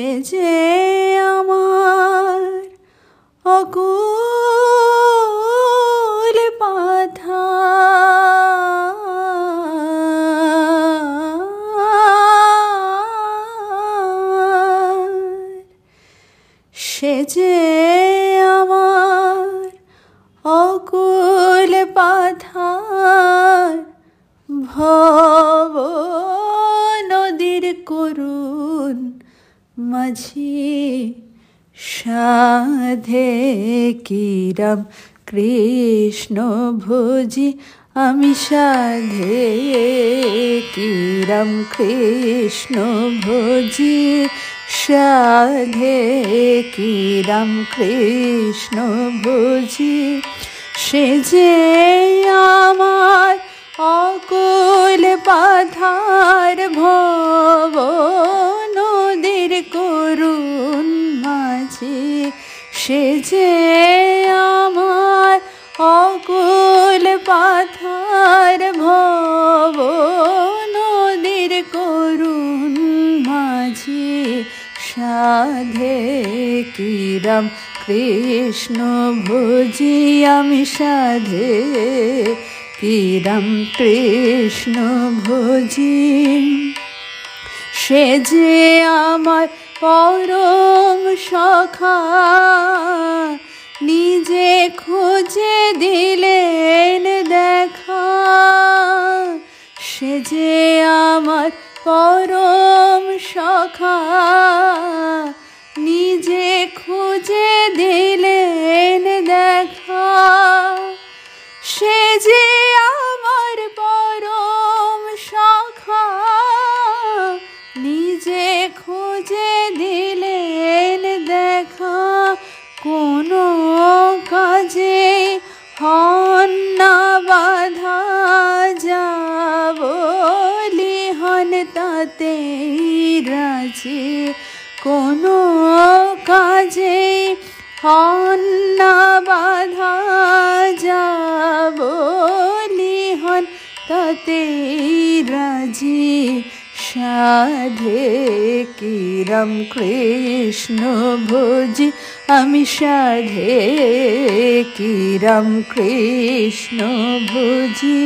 সে যে আমার অকুল পাথার, সে যে আমার অকুল পাথার, ভব নদীর করুণ মাঝি সাধে কিরাম কৃষ্ণ ভোজি আমি সাধে কিরাম কৃষ্ণ ভোজি সাধে কিরাম কৃষ্ণ ভোজি সে যে আমার অকুল পাথার, ভব নদীর করুণ মাঝি সে যে আমার অকুল পাথার, ভব নদীর করুণ মাঝি সাধে কিরাম কৃষ্ণ ভোজি আমি সাধে কিরাম কৃষ্ণ ভোজি সে যে আমার পরম সখা নিজে খুঁজে দিলেন দেখা, সে যে আমার পরম সখা নিজে খুঁজে দিলেন দেখা, সে যে আমার পরম সখা নিজে খুঁজে দিলেন দেখা, কোনো কাজে হন না বাধা, যাবলি হন তাতেই রাজি, কোনো কাজে হন না বাধা, যাবলি হন তাতেই রাজি, সাধে কিরাম কৃষ্ণ ভোজি আমি সাধে কিরাম কৃষ্ণ ভোজি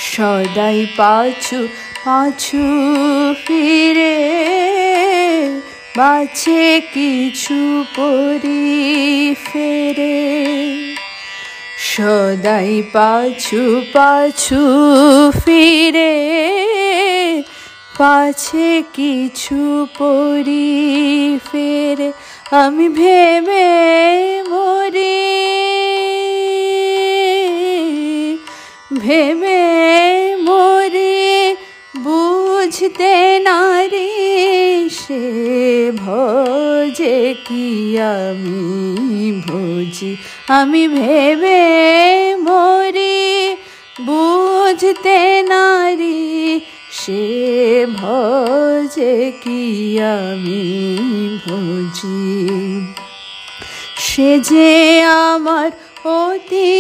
সদাই পাছু পাছু ফিরে বাছে কিছু করি ফেরে, সদাই পাছু পাছু ফিরে পাছে কিছু পরি ফেরে, আমি ভেবে মরি ভেবে মরি বুঝতে নারি, সে ভজে কি আমি ভোজি, আমি ভেবে মরি বুঝতে নারি, সে ভজে কি আমি ভোজি, সে যে আমার অতি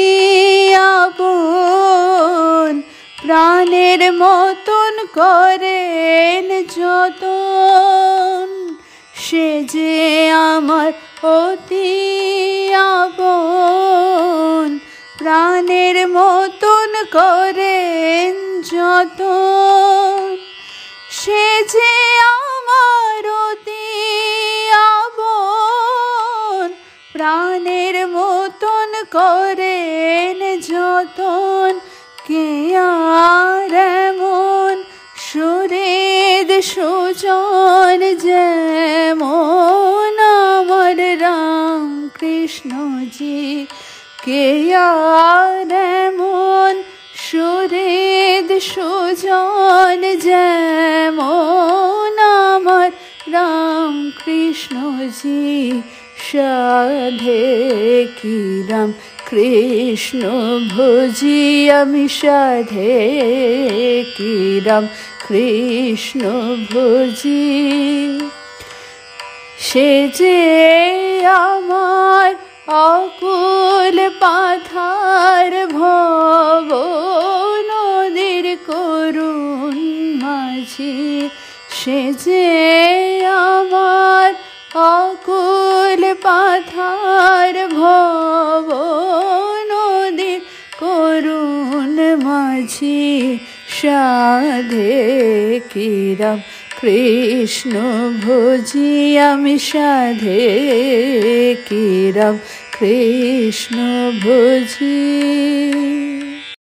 আপন প্রাণের মতন করেন যতন, সে যে আমার অতি আপন প্রাণের মতন করেন যতন, সে যে আমার অতি আপন প্রাণের মতন করেন যতন, কে আর এমন সুহৃদ সুজন যেমন আমার রাম কৃষ্ণজি, কে আর এমন সুহৃদ সুজন যেমন আমার রাম কৃষ্ণজি, সাধে কিরাম কৃষ্ণ ভোজি আমি সাধে কিরাম কৃষ্ণ ভোজি, সে যে আমার অকুল পাথার, ভব নদীর করুণ মাঝি সে যে পাথার ভব নদীর করুণ মাঝি সাধে কিরাম কৃষ্ণ ভজি আমি সাধে কিরাম কৃষ্ণ ভজি।